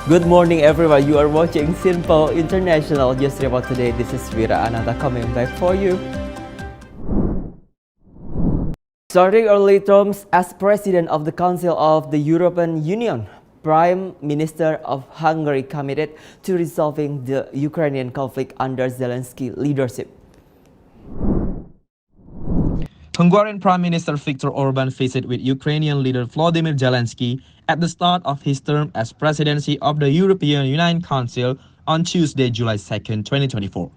Good morning, everyone. You are watching Simple International News Report today. This is Vira Ananda coming back for you. Starting early terms as President of the Council of the European Union, Prime Minister of Hungary committed to resolving the Ukrainian conflict under Zelensky leadership. Hungarian Prime Minister Viktor Orban visited with Ukrainian leader Volodymyr Zelensky at the start of his term as Presidency of the European Union Council on Tuesday, July 2, 2024.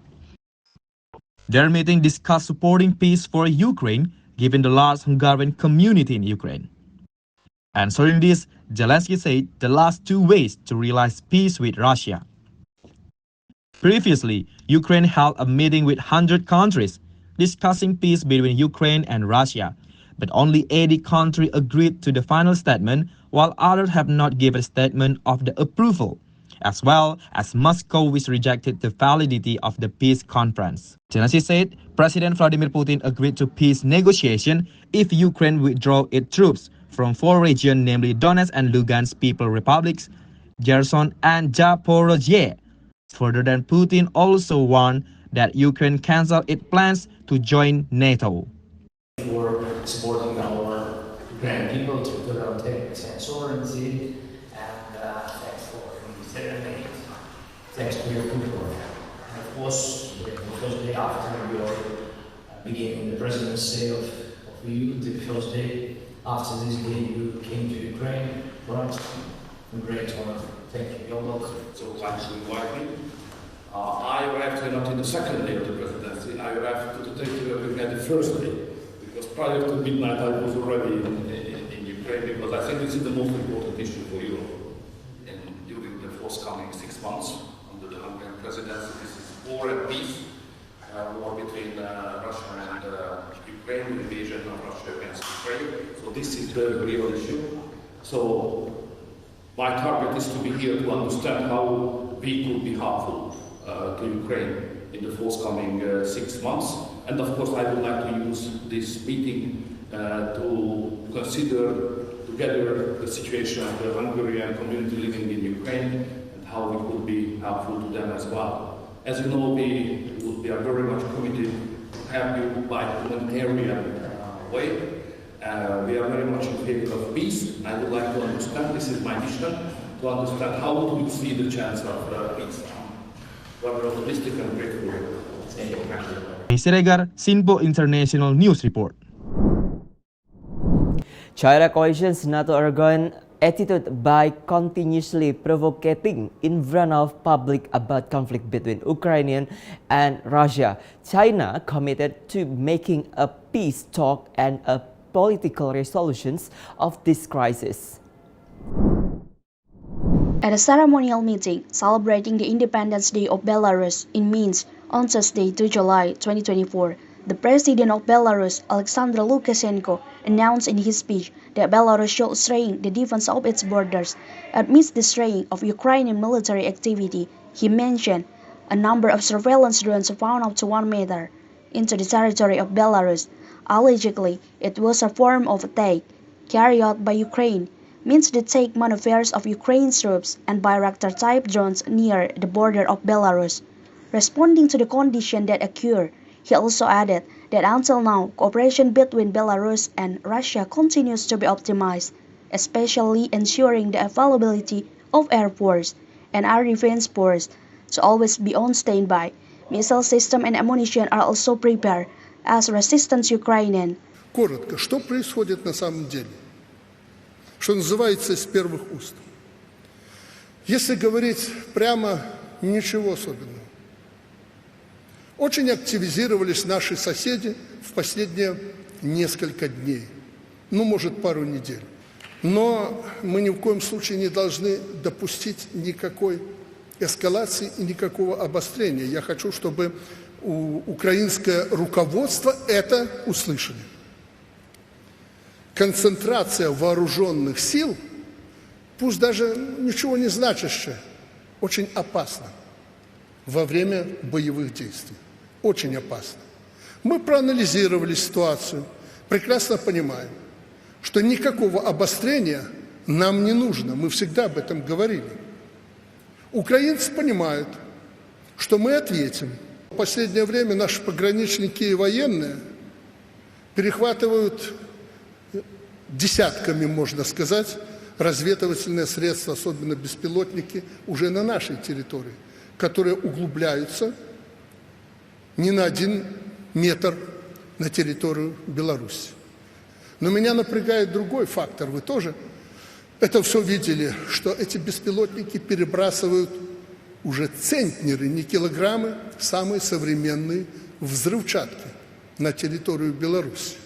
Their meeting discussed supporting peace for Ukraine, given the large Hungarian community in Ukraine. Answering this, Zelensky said the last two ways to realize peace with Russia. Previously, Ukraine held a meeting with 100 countries discussing peace between Ukraine and Russia, but only 80 countries agreed to the final statement, while others have not given a statement of the approval, as well as Moscow, which rejected the validity of the peace conference. Zelensky said President Vladimir Putin agreed to peace negotiation if Ukraine withdraw its troops from four regions, namely Donetsk and Lugansk People Republics, Kherson and Zaporozhye. Further than Putin also warned that Ukraine cancel its plans to join NATO. For supporting our Ukrainian people to put on sovereignty, and thanks for the thanks to your people. And of course, the first day after your beginning the presidency of EU, the first day after this day you came to Ukraine for us. A great honor. Thank you. You're welcome. So thanks for inviting me. I arrived not in the second day of the presidency. I arrived to take Ukraine the first day, because prior to midnight I was already in Ukraine, because I think this is the most important issue for Europe. And during the forthcoming 6 months under the Hungarian presidency, this is war and peace, war between Russia and Ukraine, the invasion of Russia against Ukraine. So this is the real issue. So my target is to be here to understand how we could be helpful to Ukraine in the forthcoming 6 months. And of course, I would like to use this meeting to consider together the situation of the Hungarian community living in Ukraine and how we could be helpful to them as well. As you know, we are very much committed to help you by humanitarian way. We are very much in favor of peace. I would like to understand, this is my mission, to understand how do you see the chance of peace. Siregar, Simple International News Report. China questions NATO arrogant attitude by continuously provocating in front of public about conflict between Ukraine and Russia. China committed to making a peace talk and a political resolutions of this crisis. At a ceremonial meeting celebrating the Independence Day of Belarus in Minsk on Thursday, 2 July 2024, the President of Belarus, Alexander Lukashenko, announced in his speech that Belarus should strengthen the defense of its borders. Amidst the strength of Ukrainian military activity, he mentioned a number of surveillance drones found up to 1 meter into the territory of Belarus. Allegedly, it was a form of attack carried out by Ukraine, means the take maneuvers of Ukraine's troops and Bayraktar-type drones near the border of Belarus. Responding to the condition that occurred, he also added that until now, cooperation between Belarus and Russia continues to be optimized, especially ensuring the availability of air force and air defense force to always be on standby. Missile system and ammunition are also prepared as resistance Ukrainian. Коротко, что происходит на самом деле? Что называется, из первых уст. Если говорить прямо, ничего особенного. Очень активизировались наши соседи в последние несколько дней, может, пару недель. Но мы ни в коем случае не должны допустить никакой эскалации и никакого обострения. Я хочу, чтобы украинское руководство это услышали. Концентрация вооруженных сил, пусть даже ничего не значащая, очень опасна во время боевых действий. Очень опасно. Мы проанализировали ситуацию, прекрасно понимаем, что никакого обострения нам не нужно. Мы всегда об этом говорили. Украинцы понимают, что мы ответим. В последнее время наши пограничники и военные перехватывают десятками, можно сказать, разведывательные средства, особенно беспилотники, уже на нашей территории, которые углубляются не на 1 метр на территорию Беларуси. Но меня напрягает другой фактор. Вы тоже это все видели, что эти беспилотники перебрасывают уже центнеры, не килограммы, самые современные взрывчатки на территорию Беларуси.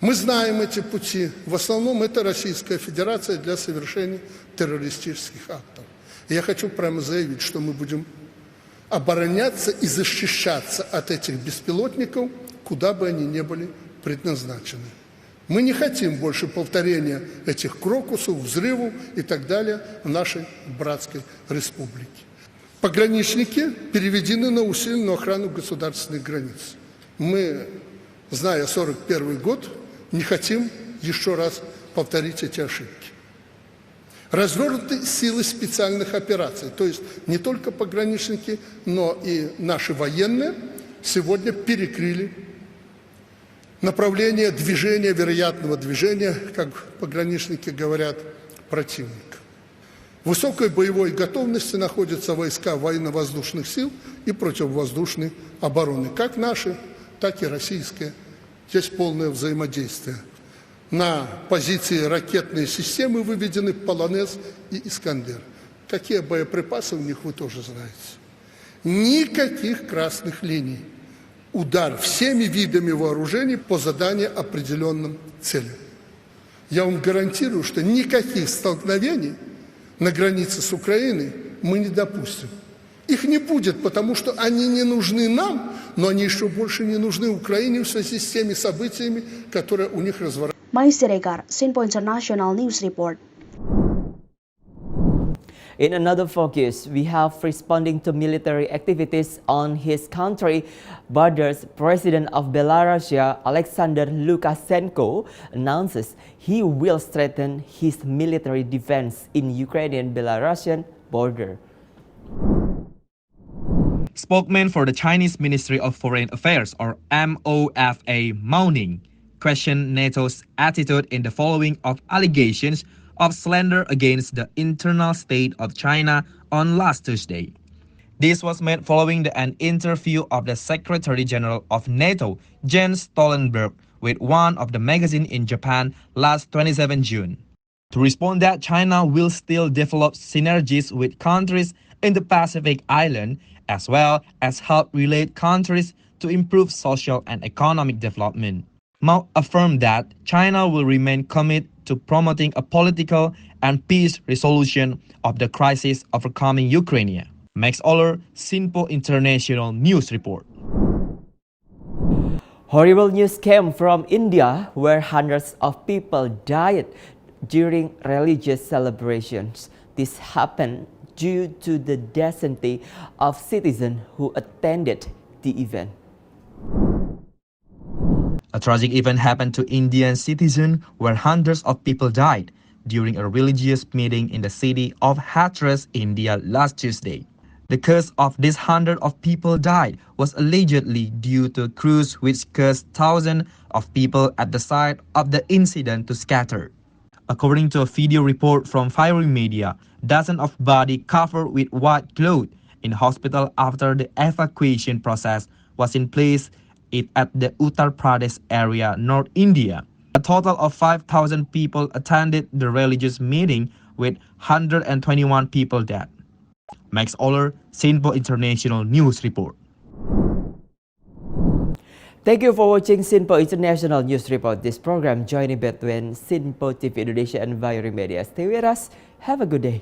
Мы знаем эти пути. В основном это Российская Федерация для совершения террористических актов. И я хочу прямо заявить, что мы будем обороняться и защищаться от этих беспилотников, куда бы они ни были предназначены. Мы не хотим больше повторения этих крокусов, взрывов и так далее в нашей братской республике. Пограничники переведены на усиленную охрану государственных границ. Мы, зная 1941 год, не хотим еще раз повторить эти ошибки. Развернуты силы специальных операций, то есть не только пограничники, но и наши военные сегодня перекрыли направление движения, вероятного движения, как пограничники говорят, противника. В высокой боевой готовности находятся войска военно-воздушных сил и противовоздушной обороны, как наши, так и российские. Здесь полное взаимодействие. На позиции ракетные системы выведены «Полонез» и «Искандер». Какие боеприпасы у них, вы тоже знаете. Никаких красных линий. Удар всеми видами вооружений по заданию определенным целям. Я вам гарантирую, что никаких столкновений на границе с Украиной мы не допустим. Их не будет, потому что они не нужны нам, но они еще больше не нужны Украине в связи с теми событиями, которые у них разворачиваются. Mai Siregar, Sinpo International News Report. In another focus, we have responding to military activities on his country borders. President of Belarussia, Alexander Lukashenko, announces he will strengthen his military defense in Ukrainian-Belarusian border. Spokesman for the Chinese Ministry of Foreign Affairs, or MOFA, Mao Ning, questioned NATO's attitude in the following of allegations of slander against the internal state of China on last Tuesday. This was made following an interview of the Secretary General of NATO, Jens Stoltenberg, with one of the magazines in Japan last 27 June. To respond that China will still develop synergies with countries in the Pacific Island, as well as help relate countries to improve social and economic development. Mao affirmed that China will remain committed to promoting a political and peace resolution of the crisis overcoming Ukraine. Max Oller, Sinpo International News Report. Horrible news came from India, where hundreds of people died during religious celebrations. This happened due to the dissenting of citizens who attended the event. A tragic event happened to Indian citizens where hundreds of people died during a religious meeting in the city of Hathras, India last Tuesday. The cause of these hundreds of people died was allegedly due to a cruise which caused thousands of people at the site of the incident to scatter. According to a video report from Fiery Media, dozens of bodies covered with white cloth in hospital after the evacuation process was in place at the Uttar Pradesh area, North India. A total of 5,000 people attended the religious meeting with 121 people dead. Max Oller, Sinpo International News Report. Thank you for watching Sinpo International News Report. This program joining between Sinpo TV Indonesia and Fiery Media. Stay with us. Have a good day.